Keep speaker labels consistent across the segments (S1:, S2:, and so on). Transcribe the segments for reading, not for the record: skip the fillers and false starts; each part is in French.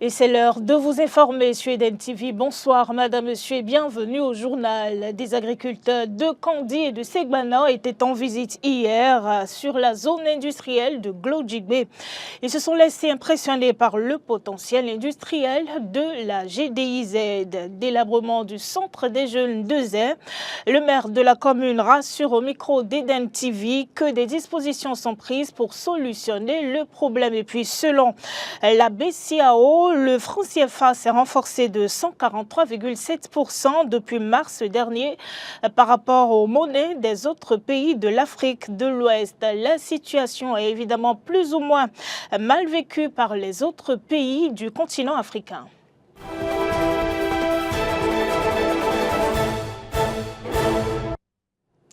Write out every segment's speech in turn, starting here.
S1: Et c'est l'heure de vous informer sur Eden TV. Bonsoir, madame, monsieur, et bienvenue au journal. Des agriculteurs de Kandi et de Segbana étaient en visite hier sur la zone industrielle de Glodjigbe. Ils se sont laissés impressionner par le potentiel industriel de la GDIZ. Délabrement du centre des jeunes de Zé. Le maire de la commune rassure au micro d'Eden TV que des dispositions sont prises pour solutionner le problème. Et puis, selon la BCAO, le franc CFA s'est renforcé de 143,7% depuis mars dernier par rapport aux monnaies des autres pays de l'Afrique de l'Ouest. La situation est évidemment plus ou moins mal vécue par les autres pays du continent africain.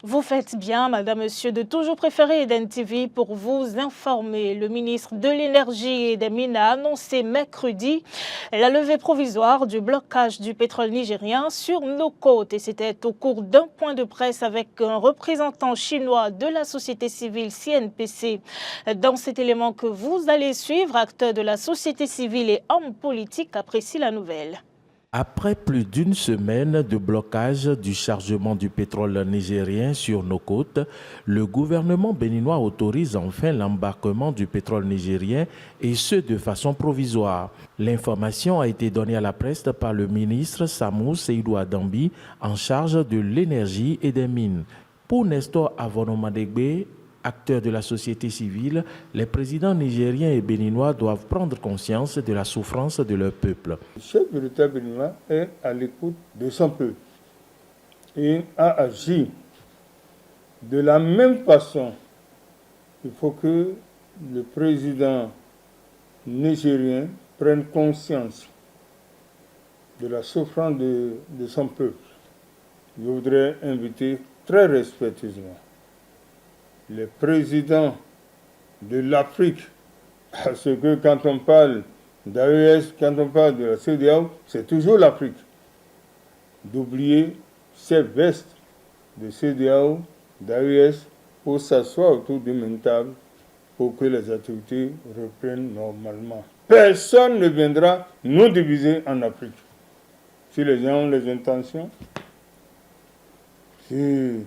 S1: Vous faites bien, madame, monsieur, de toujours préférer Eden TV pour vous informer. Le ministre de l'Énergie et des Mines a annoncé mercredi la levée provisoire du blocage du pétrole nigérien sur nos côtes. Et c'était au cours d'un point de presse avec un représentant chinois de la société civile CNPC. Dans cet élément que vous allez suivre, acteurs de la société civile et hommes politiques apprécient la nouvelle.
S2: Après plus d'une semaine de blocage du chargement du pétrole nigérien sur nos côtes, le gouvernement béninois autorise enfin l'embarquement du pétrole nigérien et ce de façon provisoire. L'information a été donnée à la presse par le ministre Samou Seydou Adambi en charge de l'énergie et des mines. Pour Nestor Avonomadegbe, acteurs de la société civile, les présidents nigériens et béninois doivent prendre conscience de la souffrance de leur peuple.
S3: Le chef de l'État béninois est à l'écoute de son peuple et a agi de la même façon. Il faut que le président nigérien prenne conscience de la souffrance de son peuple. Je voudrais inviter très respectueusement les présidents de l'Afrique, parce que quand on parle d'AES, quand on parle de la CEDEAO, c'est toujours l'Afrique, d'oublier ces vestes de CEDEAO, d'AES, pour s'asseoir autour d'une même table pour que les activités reprennent normalement. Personne ne viendra nous diviser en Afrique. Si les gens ont les intentions, si ils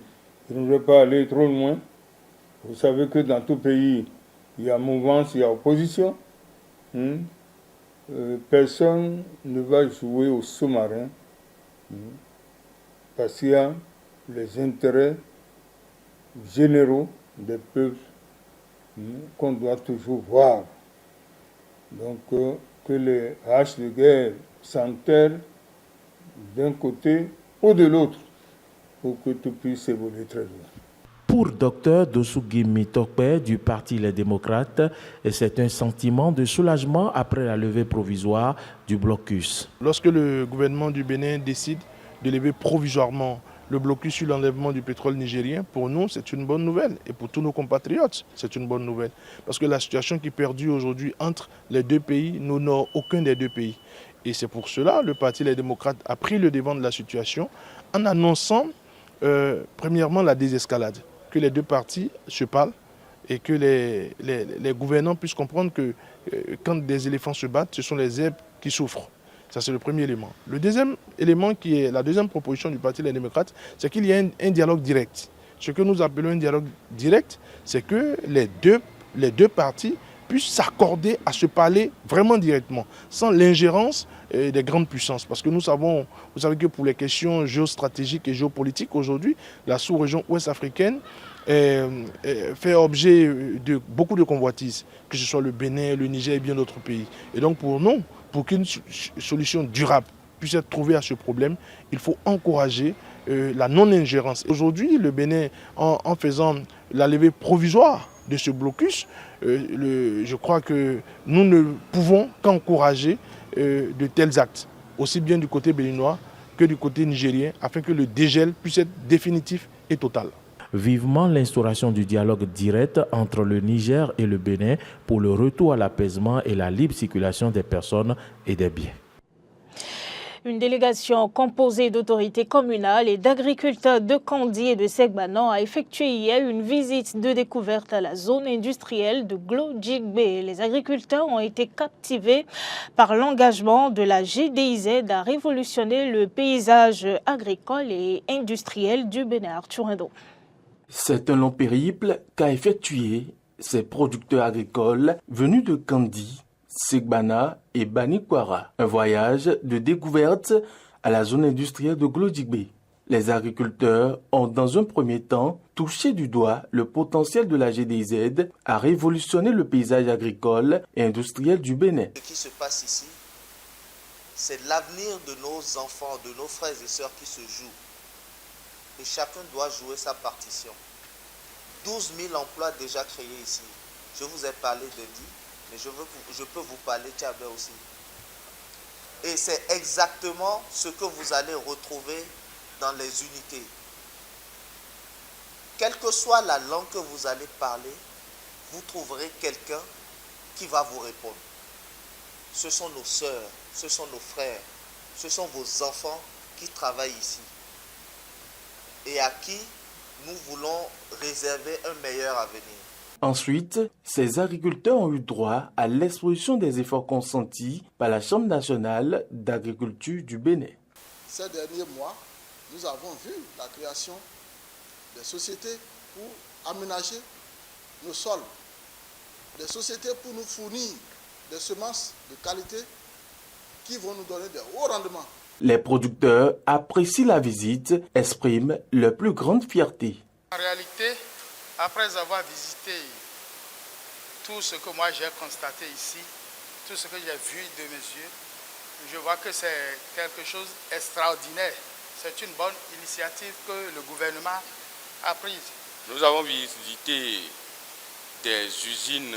S3: ne veulent pas aller trop loin, vous savez que dans tout pays, il y a mouvance, il y a opposition. Personne ne va jouer au sous-marin parce qu'il y a les intérêts généraux des peuples qu'on doit toujours voir. Donc, que les haches de guerre s'enterrent d'un côté ou de l'autre pour que tout puisse évoluer très bien.
S2: Pour Dr Dosugimi Tokpe du Parti Les Démocrates, c'est un sentiment de soulagement après la levée provisoire du blocus.
S4: Lorsque le gouvernement du Bénin décide de lever provisoirement le blocus sur l'enlèvement du pétrole nigérien, pour nous, c'est une bonne nouvelle. Et pour tous nos compatriotes, c'est une bonne nouvelle. Parce que la situation qui perdure aujourd'hui entre les deux pays n'honore aucun des deux pays. Et c'est pour cela que le Parti Les Démocrates a pris le devant de la situation en annonçant, premièrement, la désescalade. Que les deux parties se parlent et que les gouvernants puissent comprendre que quand des éléphants se battent, ce sont les zèbres qui souffrent. Ça, c'est le premier élément. Le deuxième élément, qui est la deuxième proposition du Parti Les Démocrates, c'est qu'il y a un dialogue direct. Ce que nous appelons un dialogue direct, c'est que les deux parties puissent s'accorder à se parler vraiment directement, sans l'ingérence des grandes puissances. Parce que vous savez que pour les questions géostratégiques et géopolitiques, aujourd'hui, la sous-région ouest-africaine fait objet de beaucoup de convoitises, que ce soit le Bénin, le Niger et bien d'autres pays. Et donc pour nous, pour qu'une solution durable puisse être trouvée à ce problème, il faut encourager la non-ingérence. Aujourd'hui, le Bénin, en faisant la levée provisoire de ce blocus, je crois que nous ne pouvons qu'encourager de tels actes, aussi bien du côté béninois que du côté nigérien, afin que le dégel puisse être définitif et total.
S2: Vivement l'instauration du dialogue direct entre le Niger et le Bénin pour le retour à l'apaisement et la libre circulation des personnes et des biens.
S1: Une délégation composée d'autorités communales et d'agriculteurs de Kandi et de Segbanan a effectué hier une visite de découverte à la zone industrielle de Glojigbe. Les agriculteurs ont été captivés par l'engagement de la GDIZ à révolutionner le paysage agricole et industriel du Bénin. Arthur Indo.
S2: C'est un long périple qu'a effectué ces producteurs agricoles venus de Kandi, Segbana et Banikwara. Un voyage de découverte à la zone industrielle de Glojigbe. Les agriculteurs ont dans un premier temps touché du doigt le potentiel de la GDIZ à révolutionner le paysage agricole et industriel du Bénin.
S5: Ce qui se passe ici, c'est l'avenir de nos enfants, de nos frères et sœurs qui se joue. Et chacun doit jouer sa partition. 12 000 emplois déjà créés ici. Je vous ai parlé de Di, mais je peux vous parler de Tchabé aussi. Et c'est exactement ce que vous allez retrouver dans les unités. Quelle que soit la langue que vous allez parler, vous trouverez quelqu'un qui va vous répondre. Ce sont nos sœurs, ce sont nos frères, ce sont vos enfants qui travaillent ici et à qui nous voulons réserver un meilleur avenir.
S2: Ensuite, ces agriculteurs ont eu droit à l'exposition des efforts consentis par la Chambre nationale d'agriculture du Bénin.
S6: Ces derniers mois, nous avons vu la création des sociétés pour aménager nos sols, des sociétés pour nous fournir des semences de qualité qui vont nous donner de hauts rendements.
S2: Les producteurs apprécient la visite, expriment leur plus grande fierté.
S7: En réalité, après avoir visité tout ce que moi j'ai constaté ici, tout ce que j'ai vu de mes yeux, je vois que c'est quelque chose d'extraordinaire. C'est une bonne initiative que le gouvernement a prise.
S8: Nous avons visité des usines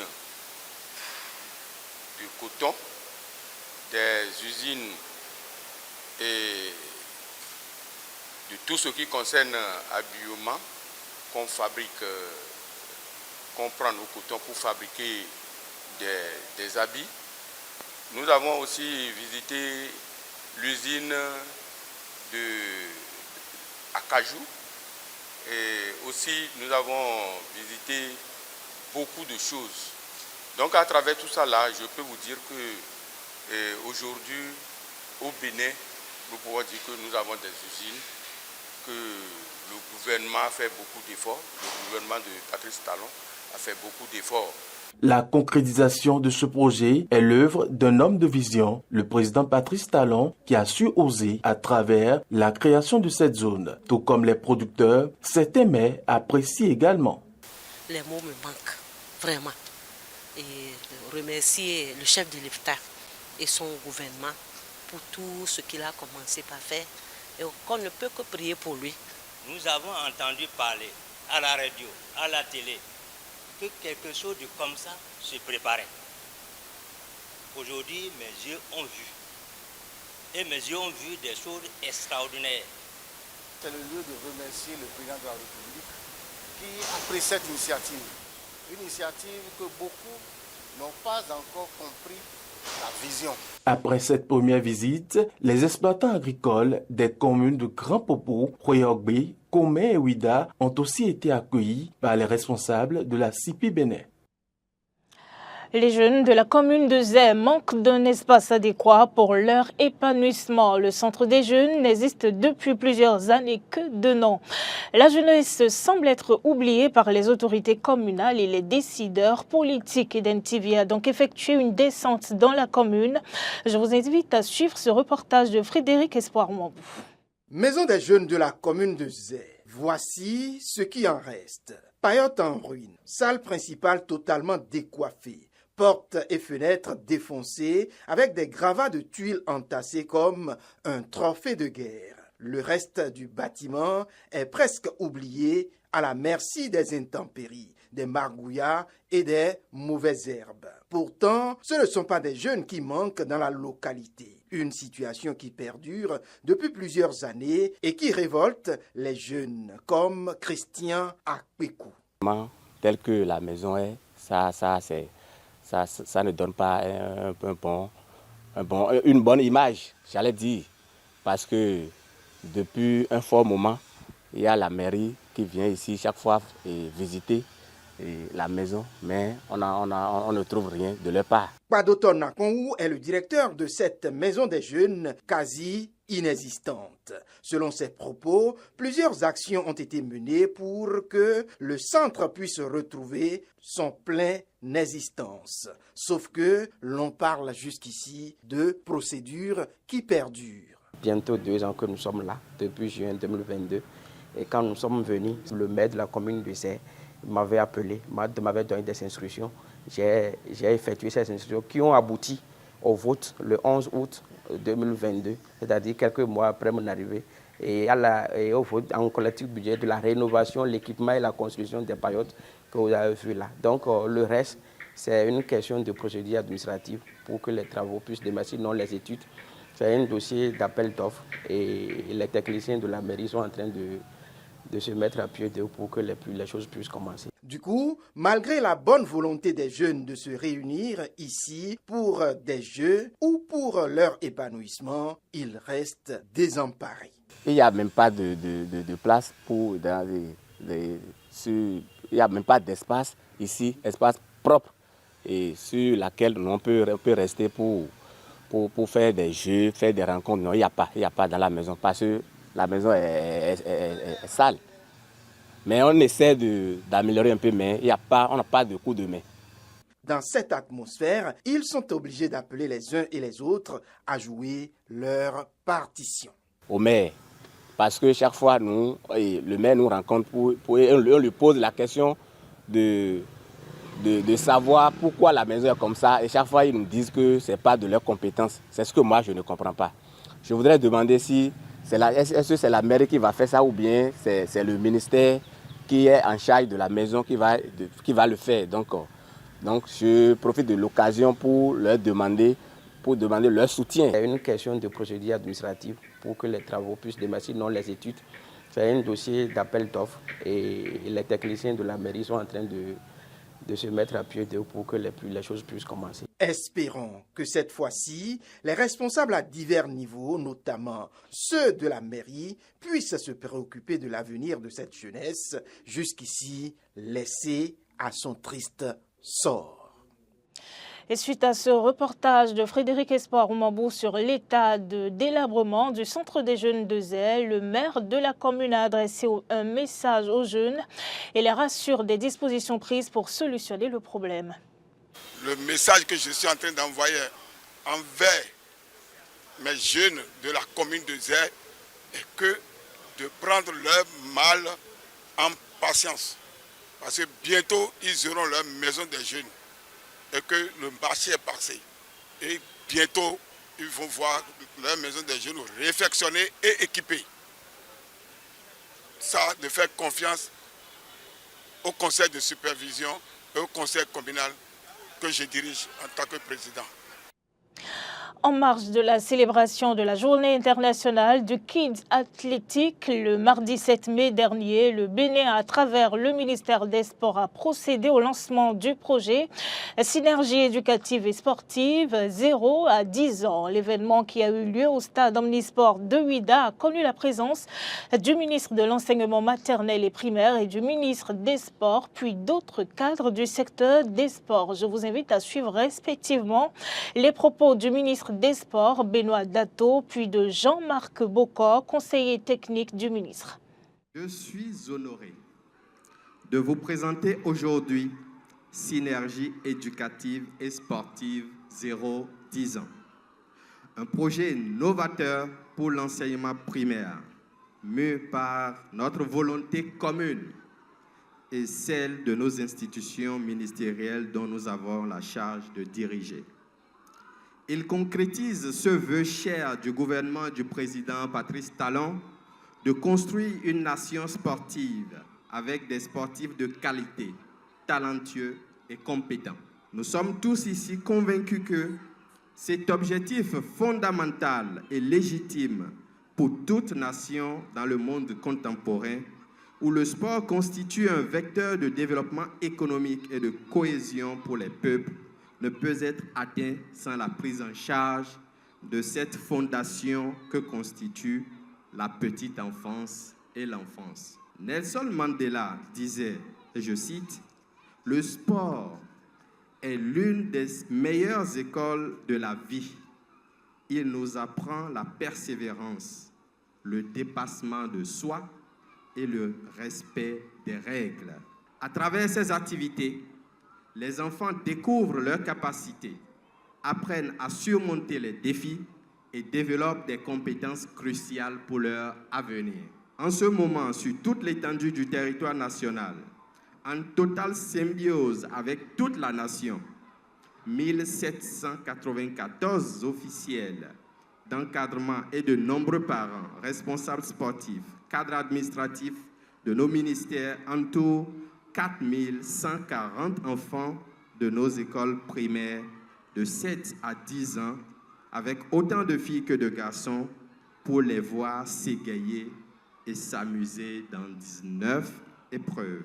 S8: de coton, des usines et de tout ce qui concerne l'habillement qu'on fabrique, qu'on prend au coton pour fabriquer des habits. Nous avons aussi visité l'usine à Cajou et aussi nous avons visité beaucoup de choses. Donc à travers tout ça là, je peux vous dire que aujourd'hui au Bénin, nous pouvons dire que nous avons des usines, que le gouvernement a fait beaucoup d'efforts, le gouvernement de Patrice Talon a fait beaucoup d'efforts.
S2: La concrétisation de ce projet est l'œuvre d'un homme de vision, le président Patrice Talon, qui a su oser à travers la création de cette zone. Tout comme les producteurs, certains mets apprécient également.
S9: Les mots me manquent, vraiment. Et remercier le chef de l'État et son gouvernement pour tout ce qu'il a commencé par faire. Et qu'on ne peut que prier pour lui.
S10: Nous avons entendu parler à la radio, à la télé, que quelque chose de comme ça se préparait. Aujourd'hui, mes yeux ont vu. Et mes yeux ont vu des choses extraordinaires.
S6: C'est le lieu de remercier le président de la République qui a pris cette initiative. Une initiative que beaucoup n'ont pas encore compris la vision.
S2: Après cette première visite, les exploitants agricoles des communes de Grand Popo, Royogbe, Komé et Ouida ont aussi été accueillis par les responsables de la CIPI Bénin.
S1: Les jeunes de la commune de Zé manquent d'un espace adéquat pour leur épanouissement. Le centre des jeunes n'existe depuis plusieurs années que de nom. La jeunesse semble être oubliée par les autorités communales et les décideurs politiques. d'NTV a donc effectué une descente dans la commune. Je vous invite à suivre ce reportage de Frédéric Espoir-Mambou.
S11: Maison des jeunes de la commune de Zé. Voici ce qui en reste. Paillote en ruine, salle principale totalement décoiffée. Portes et fenêtres défoncées avec des gravats de tuiles entassées comme un trophée de guerre. Le reste du bâtiment est presque oublié à la merci des intempéries, des margouillards et des mauvaises herbes. Pourtant, ce ne sont pas des jeunes qui manquent dans la localité. Une situation qui perdure depuis plusieurs années et qui révolte les jeunes comme Christian Akpekou.
S12: Tel que la maison est, ça ne donne pas une bonne image, j'allais dire. parce que depuis un fort moment, il y a la mairie qui vient ici chaque fois visiter la maison, mais on ne trouve rien de leur part.
S11: Padoton Nakongu est le directeur de cette maison des jeunes quasi inexistante. Selon ses propos, plusieurs actions ont été menées pour que le centre puisse retrouver son plein existence. Sauf que l'on parle jusqu'ici de procédures qui perdurent.
S13: Bientôt 2 ans que nous sommes là, depuis juin 2022. Et quand nous sommes venus, le maire de la commune de Zé m'avait appelé, m'avait donné des instructions. J'ai effectué ces instructions qui ont abouti au vote le 11 août 2022, c'est-à-dire quelques mois après mon arrivée, et au vote en collectif budget de la rénovation, l'équipement et la construction des paillotes que vous avez vu là. Donc le reste, c'est une question de procédure administrative pour que les travaux puissent démarrer, sinon les études. C'est un dossier d'appel d'offres et les techniciens de la mairie sont en train de se mettre à pied d'eux pour que les choses puissent commencer.
S11: Du coup, malgré la bonne volonté des jeunes de se réunir ici pour des jeux ou pour leur épanouissement, ils restent désemparés.
S12: Il n'y a même pas de place pour... il n'y a même pas d'espace ici, espace propre, et sur laquelle on peut rester pour faire des jeux, faire des rencontres. Non, il n'y a pas dans la maison, parce que la maison est sale. Mais on essaie d'améliorer un peu, mais on n'a pas de coup de main.
S11: Dans cette atmosphère, ils sont obligés d'appeler les uns et les autres à jouer leur partition.
S12: Au maire, parce que chaque fois, le maire nous rencontre, on lui pose la question de savoir pourquoi la maison est comme ça. Et chaque fois, ils nous disent que ce n'est pas de leur compétence. C'est ce que moi, je ne comprends pas. Je voudrais demander si est-ce que c'est la mairie qui va faire ça ou bien c'est le ministère qui est en charge de la maison qui va le faire. Donc, je profite de l'occasion pour demander leur soutien.
S13: C'est une question de procédure administrative pour que les travaux puissent démarrer, sinon les études. C'est un dossier d'appel d'offres et les techniciens de la mairie sont en train de se mettre à pied d'eux pour que les choses puissent commencer.
S11: Espérons que cette fois-ci, les responsables à divers niveaux, notamment ceux de la mairie, puissent se préoccuper de l'avenir de cette jeunesse, jusqu'ici laissée à son triste sort.
S1: Et suite à ce reportage de Frédéric Espoir Oumambou sur l'état de délabrement du centre des jeunes de Zé, le maire de la commune a adressé un message aux jeunes et les rassure des dispositions prises pour solutionner le problème.
S14: Le message que je suis en train d'envoyer envers mes jeunes de la commune de Zé est que de prendre leur mal en patience. Parce que bientôt, ils auront leur maison des jeunes. Et que le marché est passé. Et bientôt, ils vont voir leur maison des jeunes réfectionnée et équipée. Ça, de faire confiance au conseil de supervision et au conseil communal que je dirige en tant que président.
S1: En marge de la célébration de la journée internationale du Kids Athlétique, le mardi 7 mai dernier, le Bénin, à travers le ministère des Sports, a procédé au lancement du projet Synergie éducative et sportive 0 à 10 ans. L'événement qui a eu lieu au stade Omnisport de Ouidah a connu la présence du ministre de l'Enseignement maternel et primaire et du ministre des Sports, puis d'autres cadres du secteur des sports. Je vous invite à suivre respectivement les propos du ministre des Sports, Benoît Dato, puis de Jean-Marc Bocor, conseiller technique du ministre.
S15: Je suis honoré de vous présenter aujourd'hui Synergie éducative et sportive 0-10 ans. Un projet novateur pour l'enseignement primaire, mu par notre volonté commune et celle de nos institutions ministérielles dont nous avons la charge de diriger. Il concrétise ce vœu cher du gouvernement du président Patrice Talon de construire une nation sportive avec des sportifs de qualité, talentueux et compétents. Nous sommes tous ici convaincus que cet objectif fondamental et légitime pour toute nation dans le monde contemporain où le sport constitue un vecteur de développement économique et de cohésion pour les peuples ne peut être atteint sans la prise en charge de cette fondation que constitue la petite enfance et l'enfance. Nelson Mandela disait, et je cite, « Le sport est l'une des meilleures écoles de la vie. Il nous apprend la persévérance, le dépassement de soi et le respect des règles. » À travers ces activités, les enfants découvrent leurs capacités, apprennent à surmonter les défis et développent des compétences cruciales pour leur avenir. En ce moment, sur toute l'étendue du territoire national, en totale symbiose avec toute la nation, 1794 officiels d'encadrement et de nombreux parents, responsables sportifs, cadres administratifs de nos ministères entourent 4140 enfants de nos écoles primaires de 7 à 10 ans, avec autant de filles que de garçons, pour les voir s'égayer et s'amuser dans 19 épreuves.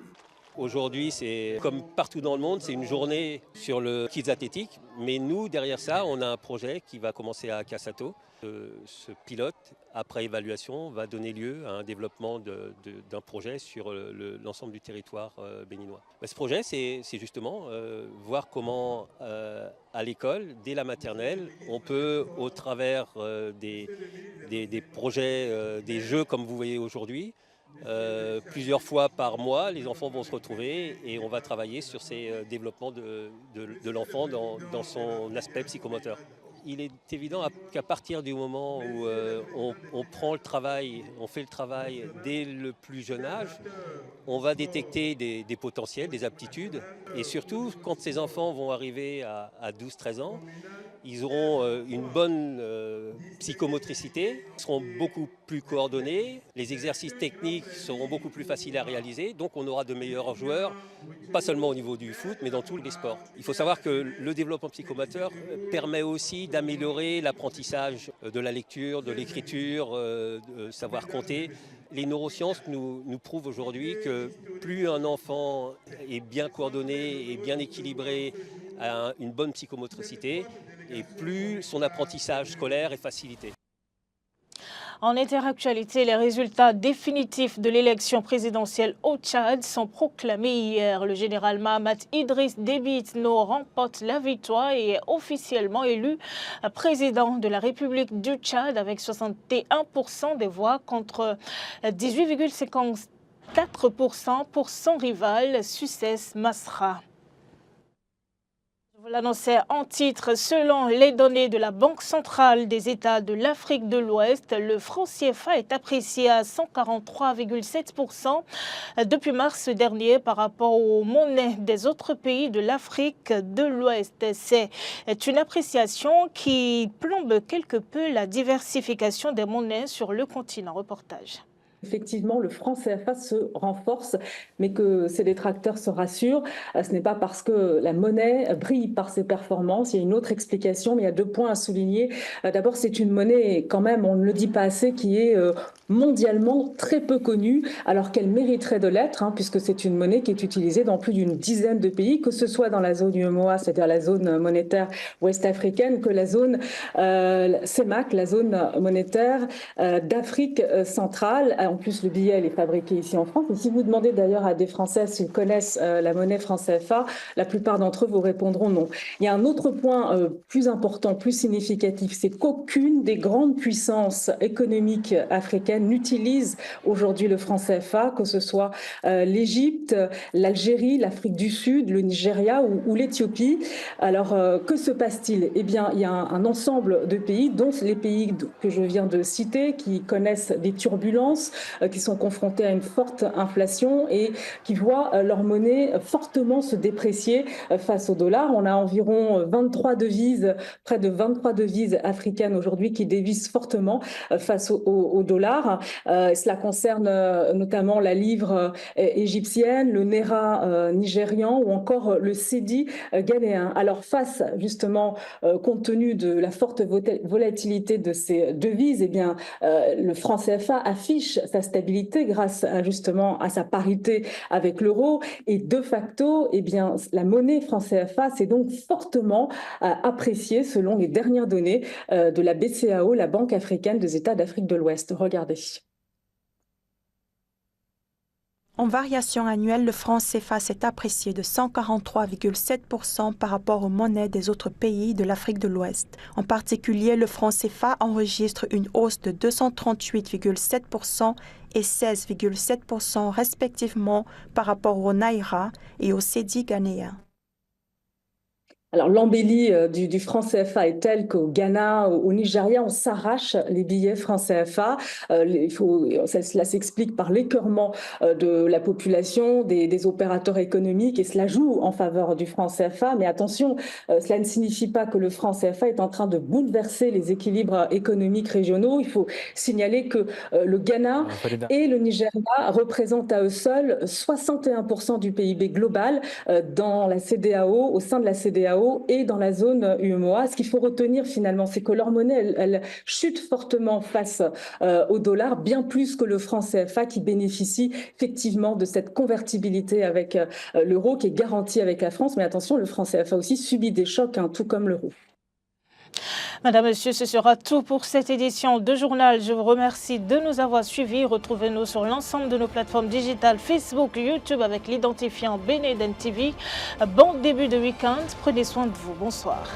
S16: Aujourd'hui, c'est comme partout dans le monde, c'est une journée sur le Kids Athlétique. Mais nous, derrière ça, on a un projet qui va commencer à Kassato. Ce pilote, après évaluation, va donner lieu à un développement d'un projet sur l'ensemble du territoire béninois. Ce projet, c'est justement voir comment, à l'école, dès la maternelle, on peut, au travers des projets, des jeux comme vous voyez aujourd'hui, plusieurs fois par mois, les enfants vont se retrouver et on va travailler sur ces développements de l'enfant dans son aspect psychomoteur. Il est évident qu'à partir du moment où on prend le travail, on fait le travail dès le plus jeune âge, on va détecter des potentiels, des aptitudes. Et surtout, quand ces enfants vont arriver à 12-13 ans, ils auront une bonne psychomotricité, seront beaucoup plus coordonnés, les exercices techniques seront beaucoup plus faciles à réaliser, donc on aura de meilleurs joueurs, pas seulement au niveau du foot, mais dans tous les sports. Il faut savoir que le développement psychomoteur permet aussi d'améliorer l'apprentissage de la lecture, de l'écriture, de savoir compter. Les neurosciences nous prouvent aujourd'hui que plus un enfant est bien coordonné et bien équilibré, a une bonne psychomotricité, et plus son apprentissage scolaire est facilité.
S1: En interactualité, les résultats définitifs de l'élection présidentielle au Tchad sont proclamés hier. Le général Mahamat Idriss Déby Itno remporte la victoire et est officiellement élu président de la République du Tchad avec 61% des voix contre 18,54% pour son rival Succès Masra. Vous l'annoncez en titre, selon les données de la Banque centrale des États de l'Afrique de l'Ouest, le franc CFA est apprécié à 143,7% depuis mars dernier par rapport aux monnaies des autres pays de l'Afrique de l'Ouest. C'est une appréciation qui plombe quelque peu la diversification des monnaies sur le continent. Reportage.
S17: Effectivement, le franc CFA se renforce, mais que ses détracteurs se rassurent. Ce n'est pas parce que la monnaie brille par ses performances. Il y a une autre explication, mais il y a 2 points à souligner. D'abord, c'est une monnaie, quand même, on ne le dit pas assez, qui est mondialement très peu connue, alors qu'elle mériterait de l'être, puisque c'est une monnaie qui est utilisée dans plus d'une dizaine de pays, que ce soit dans la zone UEMOA, c'est-à-dire la zone monétaire ouest-africaine, que la zone CEMAC, la zone monétaire d'Afrique centrale. En plus, le billet est fabriqué ici en France. Et si vous demandez d'ailleurs à des Français s'ils connaissent la monnaie franc CFA, la plupart d'entre eux vous répondront non. Il y a un autre point plus important, plus significatif, c'est qu'aucune des grandes puissances économiques africaines n'utilise aujourd'hui le franc CFA, que ce soit l'Égypte, l'Algérie, l'Afrique du Sud, le Nigeria ou l'Éthiopie. Alors, que se passe-t-il? Eh bien, il y a un ensemble de pays, dont les pays que je viens de citer, qui connaissent des turbulences, qui sont confrontés à une forte inflation et qui voient leur monnaie fortement se déprécier face au dollar. On a environ 23 devises, près de 23 devises africaines aujourd'hui qui dévissent fortement face au dollar. dollars. Cela concerne notamment la livre égyptienne, le naira nigérian ou encore le cedi ghanéen. Alors face justement, compte tenu de la forte volatilité de ces devises, eh bien, le franc CFA affiche sa stabilité grâce justement à sa parité avec l'euro et de facto, eh bien, la monnaie franc CFA s'est donc fortement appréciée selon les dernières données de la BCAO, la Banque africaine des États d'Afrique de l'Ouest. Regardez.
S18: En variation annuelle, le franc CFA s'est apprécié de 143,7% par rapport aux monnaies des autres pays de l'Afrique de l'Ouest. En particulier, le franc CFA enregistre une hausse de 238,7% et 16,7% respectivement par rapport au naira et au cedi ghanéen.
S17: Alors l'embellie du franc CFA est telle qu'au Ghana, au Nigeria, on s'arrache les billets franc CFA. Cela s'explique par l'écœurement de la population, des opérateurs économiques, et cela joue en faveur du franc CFA. Mais attention, cela ne signifie pas que le franc CFA est en train de bouleverser les équilibres économiques régionaux. Il faut signaler que le Ghana et le Nigeria représentent à eux seuls 61% du PIB global dans la CEDEAO, au sein de la CEDEAO et dans la zone UEMOA. Ce qu'il faut retenir finalement, c'est que leur monnaie, elle chute fortement face au dollar, bien plus que le franc CFA qui bénéficie effectivement de cette convertibilité avec l'euro qui est garantie avec la France. Mais attention, le franc CFA aussi subit des chocs, tout comme l'euro.
S1: Madame, Monsieur, ce sera tout pour cette édition de journal. Je vous remercie de nous avoir suivis. Retrouvez-nous sur l'ensemble de nos plateformes digitales, Facebook, YouTube avec l'identifiant Beneden TV. Bon début de week-end. Prenez soin de vous. Bonsoir.